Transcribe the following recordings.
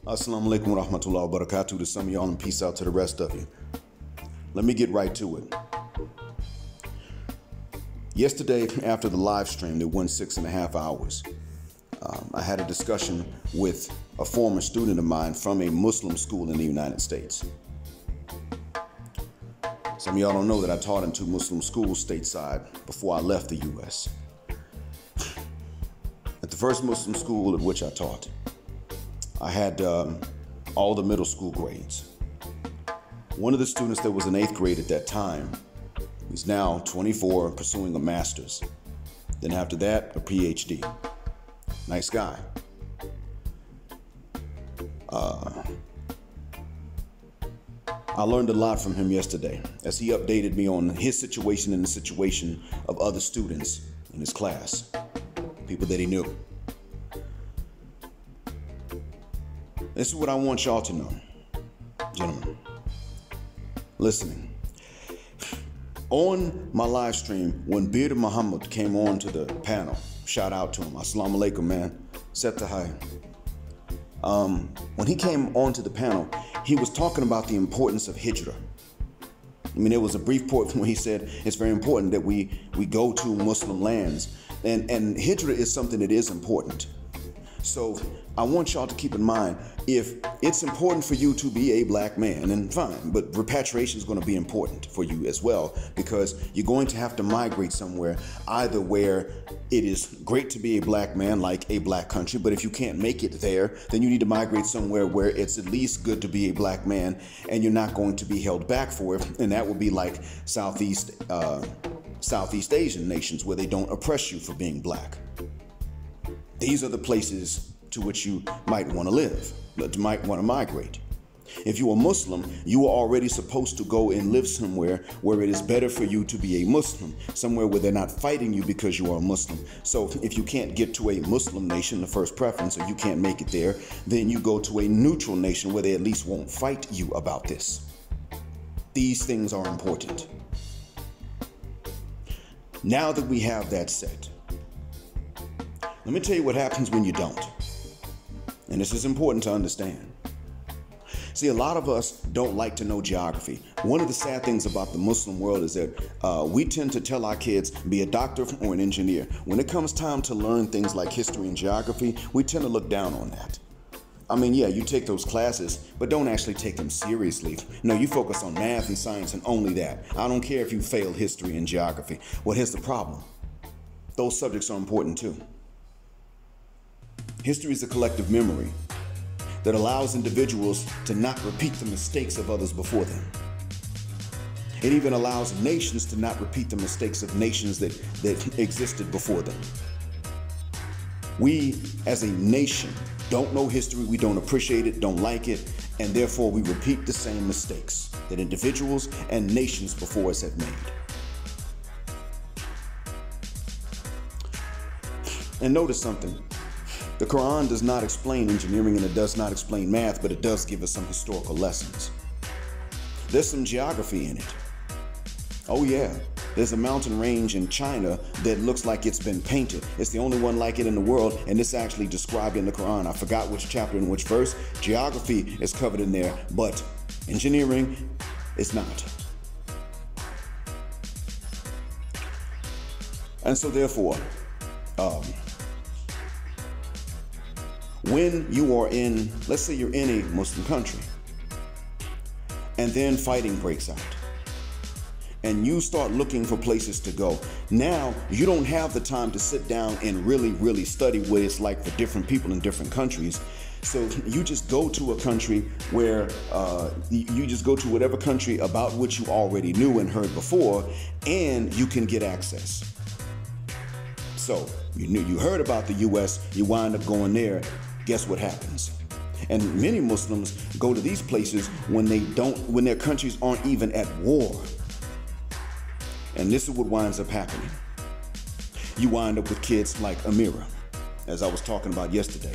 Assalamu alaikum wa rahmatullahi wa barakatuh to some of y'all and peace out to the rest of you. Let me get right to it. Yesterday, after the live stream that went 6.5 hours, I had a discussion with a former student of mine from a Muslim school in the United States. Some of y'all don't know that I taught in 2 Muslim schools stateside before I left the U.S. At the first Muslim school at which I taught, I had all the middle school grades. One of the students that was in 8th grade at that time, he's now 24 pursuing a master's. Then after that, a PhD. Nice guy. I learned a lot from him yesterday as he updated me on his situation and the situation of other students in his class, people that he knew. This is what I want y'all to know, gentlemen. Listening. On my live stream, when Bearded Muhammad came on to the panel, shout out to him. Assalamu alaikum, man. Setahai. When he came onto the panel, he was talking about the importance of Hijrah. I mean, there was a brief point when he said it's very important that we go to Muslim lands. And Hijrah is something that is important. So I want y'all to keep in mind, if it's important for you to be a black man, then fine, but repatriation is going to be important for you as well, because you're going to have to migrate somewhere, either where it is great to be a black man, like a black country, but if you can't make it there, then you need to migrate somewhere where it's at least good to be a black man and you're not going to be held back for it, and that would be like Southeast Asian nations where they don't oppress you for being black. These are the places to which you might want to live, but you might want to migrate. If you are Muslim, you are already supposed to go and live somewhere where it is better for you to be a Muslim, somewhere where they're not fighting you because you are a Muslim. So if you can't get to a Muslim nation, the first preference, or you can't make it there, then you go to a neutral nation where they at least won't fight you about this. These things are important. Now that we have that set, let me tell you what happens when you don't. And this is important to understand. See, a lot of us don't like to know geography. One of the sad things about the Muslim world is that we tend to tell our kids, be a doctor or an engineer. When it comes time to learn things like history and geography, we tend to look down on that. I mean, yeah, you take those classes, but don't actually take them seriously. No, you focus on math and science and only that. I don't care if you failed history and geography. Well, here's the problem. Those subjects are important too. History is a collective memory that allows individuals to not repeat the mistakes of others before them. It even allows nations to not repeat the mistakes of nations that existed before them. We, as a nation, don't know history, we don't appreciate it, don't like it, and therefore we repeat the same mistakes that individuals and nations before us have made. And notice something. The Quran does not explain engineering and it does not explain math, but it does give us some historical lessons. There's some geography in it. Oh yeah, there's a mountain range in China that looks like it's been painted. It's the only one like it in the world, and it's actually described in the Quran. I forgot which chapter and which verse. Geography is covered in there, but engineering is not. And so therefore, when you are in, let's say you're in a Muslim country, and then fighting breaks out, and you start looking for places to go, now you don't have the time to sit down and really study what it's like for different people in different countries. So you just go to a country where you just go to whatever country about which you already knew and heard before, and you can get access. So you heard about the US, you wind up going there. Guess what happens? And many Muslims go to these places when their countries aren't even at war. And this is what winds up happening. You wind up with kids like Amira, as I was talking about yesterday,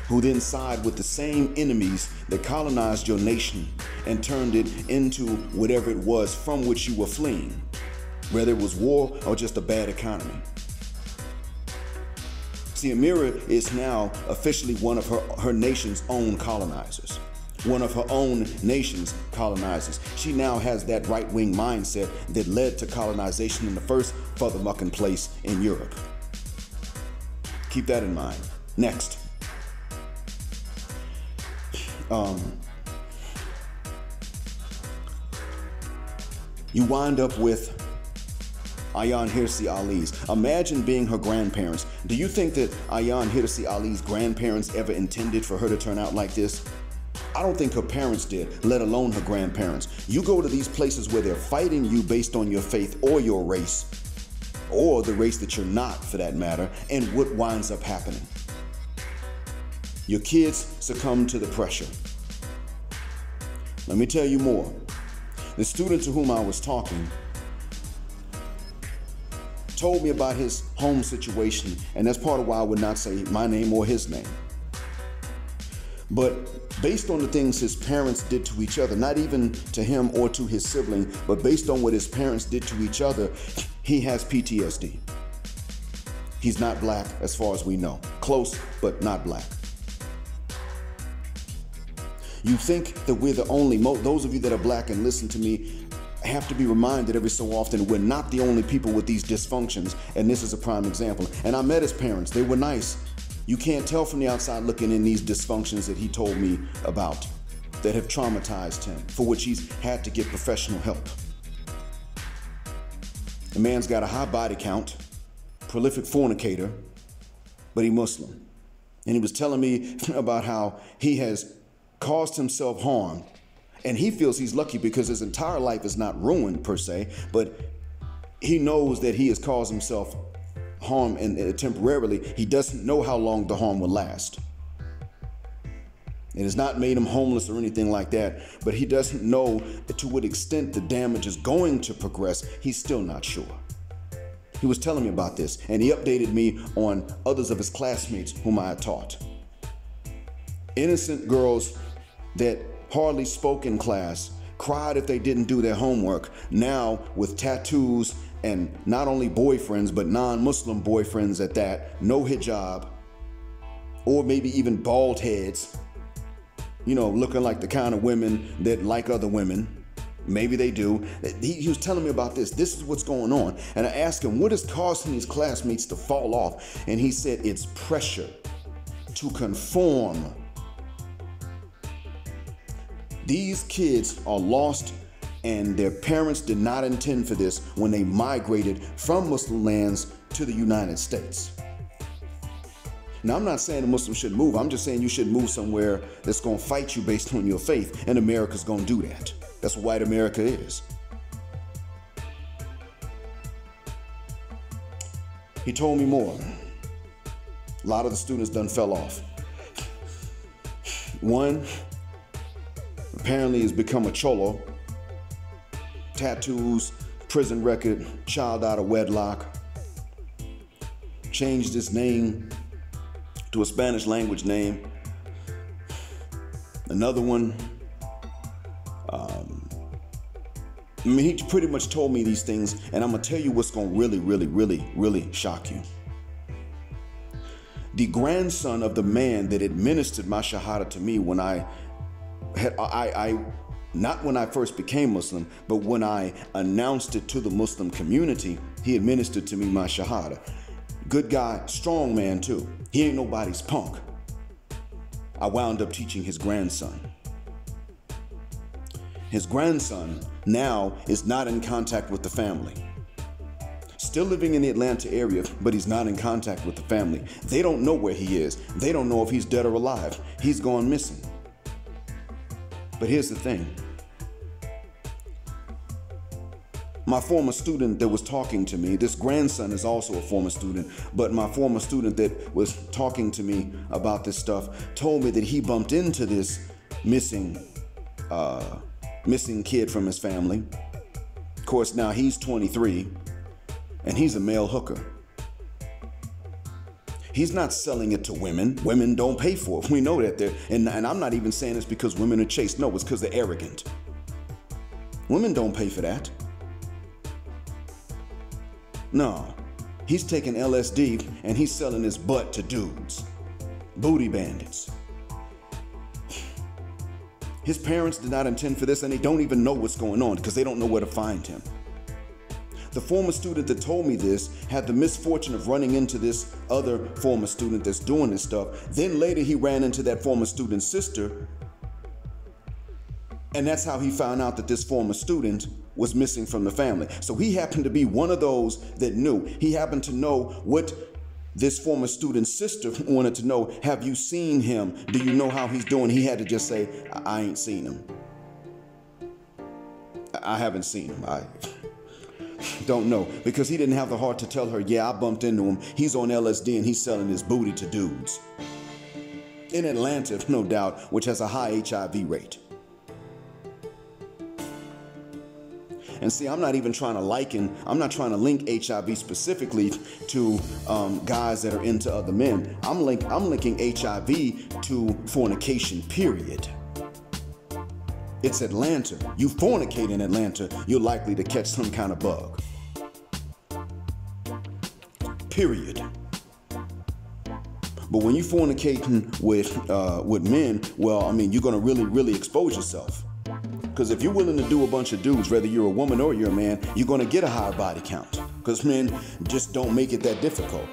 who then side with the same enemies that colonized your nation and turned it into whatever it was from which you were fleeing, whether it was war or just a bad economy. See, Amira is now officially one of her nation's own colonizers. One of her own nation's colonizers. She now has that right-wing mindset that led to colonization in the first furthermucking place in Europe. Keep that in mind. Next. You wind up with Ayaan Hirsi Ali's. Imagine being her grandparents. Do you think that Ayaan Hirsi Ali's grandparents ever intended for her to turn out like this? I don't think her parents did, let alone her grandparents. You go to these places where they're fighting you based on your faith or your race, or the race that you're not for that matter, and what winds up happening? Your kids succumb to the pressure. Let me tell you more. The student to whom I was talking told me about his home situation, and that's part of why I would not say my name or his name. But based on the things his parents did to each other, not even to him or to his sibling, but based on what his parents did to each other, he has PTSD. He's not black as far as we know. Close, but not black. You think that we're the only, those of you that are black and listen to me have to be reminded every so often we're not the only people with these dysfunctions, and this is a prime example. And I met his parents. They were nice. You can't tell from the outside looking in these dysfunctions that he told me about that have traumatized him, for which he's had to get professional help. The man's got a high body count, prolific fornicator, but he's Muslim. And he was telling me about how he has caused himself harm, and he feels he's lucky because his entire life is not ruined per se, but he knows that he has caused himself harm and temporarily. He doesn't know how long the harm will last. It has not made him homeless or anything like that, but he doesn't know to what extent the damage is going to progress. He's still not sure. He was telling me about this, and he updated me on others of his classmates whom I had taught. Innocent girls that hardly spoke in class, cried if they didn't do their homework, now with tattoos and not only boyfriends, but non-Muslim boyfriends at that, no hijab, or maybe even bald heads, you know, looking like the kind of women that like other women. Maybe they do. He was telling me about this. This is what's going on. And I asked him, what is causing these classmates to fall off? And he said, it's pressure to conform. These kids are lost, and their parents did not intend for this when they migrated from Muslim lands to the United States. Now, I'm not saying the Muslims should move. I'm just saying you should move somewhere that's going to fight you based on your faith, and America's going to do that. That's what white America is. He told me more. A lot of the students done fell off. One apparently has become a cholo. Tattoos, prison record, child out of wedlock. Changed his name to a Spanish language name. Another one, he pretty much told me these things, and I'm gonna tell you what's gonna really shock you. The grandson of the man that administered my shahada to me when not when I first became Muslim, but when I announced it to the Muslim community, he administered to me my shahada. Good guy, strong man too. He ain't nobody's punk. I wound up teaching his grandson. His grandson now is not in contact with the family. Still living in the Atlanta area, but he's not in contact with the family. They don't know where he is. They don't know if he's dead or alive. He's gone missing. But here's the thing. My former student that was talking to me, this grandson is also a former student, but my former student that was talking to me about this stuff told me that he bumped into this missing kid from his family. Of course, now he's 23 and he's a male hooker. He's not selling it to women. Women don't pay for it. We know that. And I'm not even saying it's because women are chaste. No, it's because they're arrogant. Women don't pay for that. No. He's taking LSD and he's selling his butt to dudes. Booty bandits. His parents did not intend for this, and they don't even know what's going on because they don't know where to find him. The former student that told me this had the misfortune of running into this other former student that's doing this stuff. Then later he ran into that former student's sister, and that's how he found out that this former student was missing from the family. So he happened to be one of those that knew. He happened to know what this former student's sister wanted to know. Have you seen him? Do you know how he's doing? He had to just say, I ain't seen him. I haven't seen him. I don't know. Because he didn't have the heart to tell her, yeah, I bumped into him. He's on LSD and he's selling his booty to dudes. In Atlanta, no doubt, which has a high HIV rate. And see, I'm not even trying to I'm not trying to link HIV specifically to guys that are into other men. I'm linking HIV to fornication, period. It's Atlanta. You fornicate in Atlanta, you're likely to catch some kind of bug. Period. But when you fornicating with men, well, I mean, you're gonna really expose yourself. Because if you're willing to do a bunch of dudes, whether you're a woman or you're a man, you're going to get a higher body count. Because men just don't make it that difficult.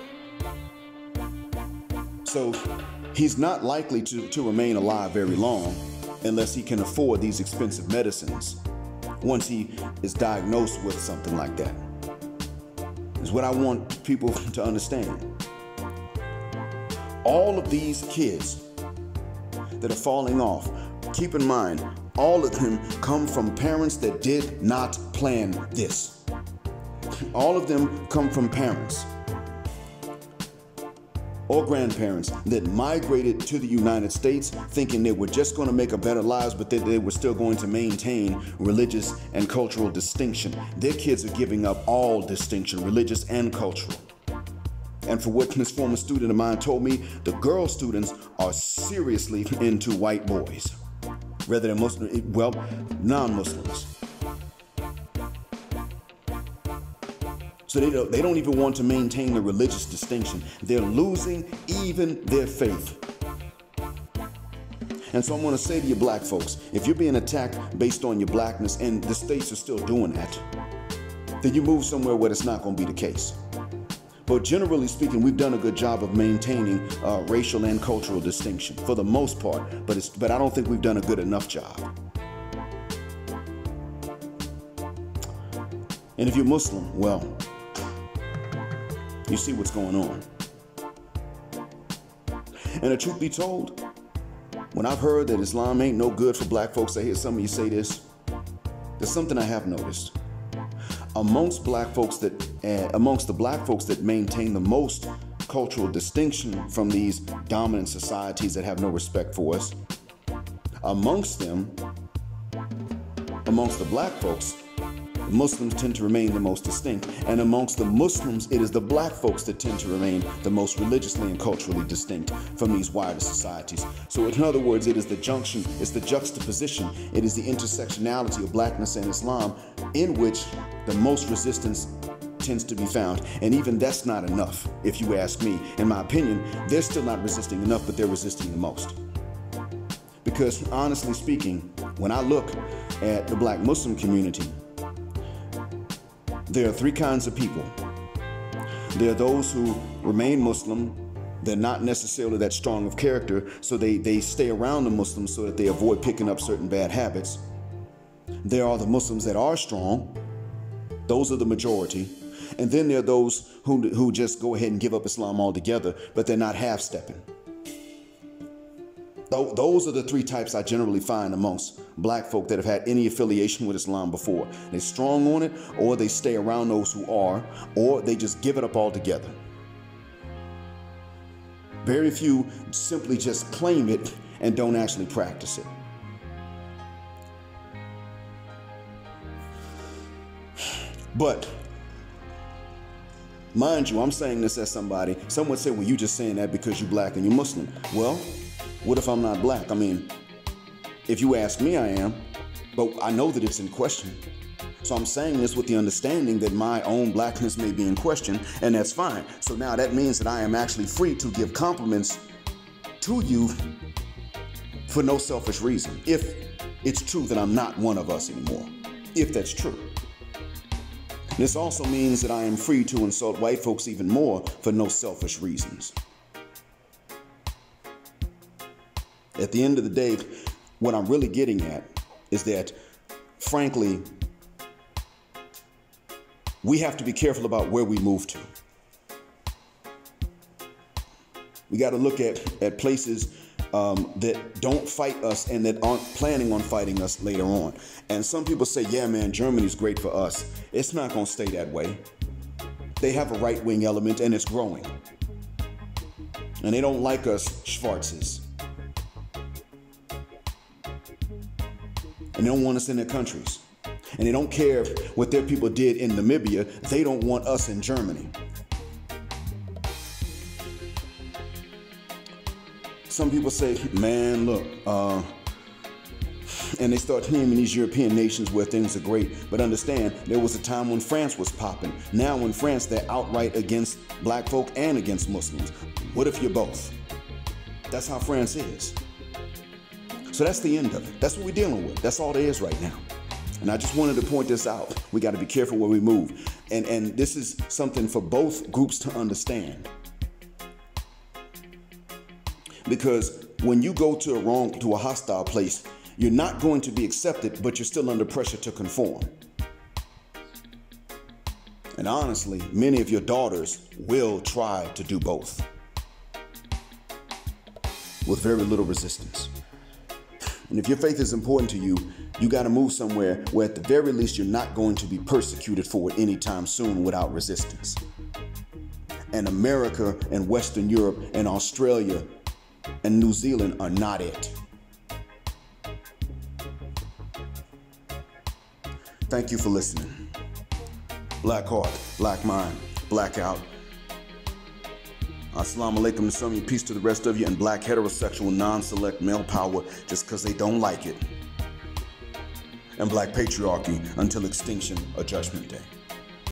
So he's not likely to remain alive very long unless he can afford these expensive medicines once he is diagnosed with something like that. Is what I want people to understand. All of these kids that are falling off, keep in mind, all of them come from parents that did not plan this. All of them come from parents or grandparents that migrated to the United States thinking they were just going to make a better lives, but that they were still going to maintain religious and cultural distinction. Their kids are giving up all distinction, religious and cultural. And for what this former student of mine told me, the girl students are seriously into white boys. Rather than Muslim, well, non-Muslims. So they don't even want to maintain the religious distinction. They're losing even their faith. And so I'm going to say to you black folks, if you're being attacked based on your blackness and the states are still doing that, then you move somewhere where it's not going to be the case. But generally speaking, we've done a good job of maintaining racial and cultural distinction for the most part, but I don't think we've done a good enough job. And if you're Muslim, well, you see what's going on. And the truth be told, when I've heard that Islam ain't no good for black folks, I hear some of you say this, there's something I have noticed. Amongst the black folks that maintain the most cultural distinction from these dominant societies that have no respect for us, amongst the black folks, the Muslims tend to remain the most distinct. And amongst the Muslims, it is the black folks that tend to remain the most religiously and culturally distinct from these wider societies. So in other words, it is the junction, it's the juxtaposition, it is the intersectionality of blackness and Islam in which the most resistance tends to be found. And even that's not enough, if you ask me. In my opinion, they're still not resisting enough, but they're resisting the most. Because honestly speaking, when I look at the black Muslim community, there are three kinds of people. There are those who remain Muslim. They're not necessarily that strong of character, so they stay around the Muslims so that they avoid picking up certain bad habits. There are the Muslims that are strong. Those are the majority. And then there are those who just go ahead and give up Islam altogether, but they're not half-stepping. Those are the three types I generally find amongst black folk that have had any affiliation with Islam before. They're strong on it, or they stay around those who are, or they just give it up altogether. Very few simply just claim it and don't actually practice it. But mind you, I'm saying this as somebody. Some would say, well, you just saying that because you're black and you're Muslim. Well, what if I'm not black? I mean, if you ask me, I am, but I know that it's in question. So I'm saying this with the understanding that my own blackness may be in question, and that's fine. So now that means that I am actually free to give compliments to you for no selfish reason, if it's true that I'm not one of us anymore, if that's true. This also means that I am free to insult white folks even more for no selfish reasons. At the end of the day, what I'm really getting at is that, frankly, we have to be careful about where we move to. We got to look at places that don't fight us and that aren't planning on fighting us later on. And some people say, yeah, man, Germany's great for us. It's not going to stay that way. They have a right-wing element and it's growing. And they don't like us Schwarzes. And they don't want us in their countries. And they don't care what their people did in Namibia. They don't want us in Germany. Some people say, man, look, and they start naming these European nations where things are great. But understand, there was a time when France was popping. Now in France, they're outright against black folk and against Muslims. What if you're both? That's how France is. So that's the end of it. That's what we're dealing with. That's all there is right now. And I just wanted to point this out. We got to be careful where we move. And this is something for both groups to understand. Because when you go to a hostile place, you're not going to be accepted, but you're still under pressure to conform. And honestly, many of your daughters will try to do both with very little resistance. And if your faith is important to you, you got to move somewhere where at the very least you're not going to be persecuted for it anytime soon without resistance. And America and Western Europe and Australia and New Zealand are not it. Thank you for listening. Black heart, black mind, blackout. Assalamu alaikum to some of you, peace to the rest of you, and black heterosexual non-select male power just because they don't like it. And black patriarchy until extinction or judgment day.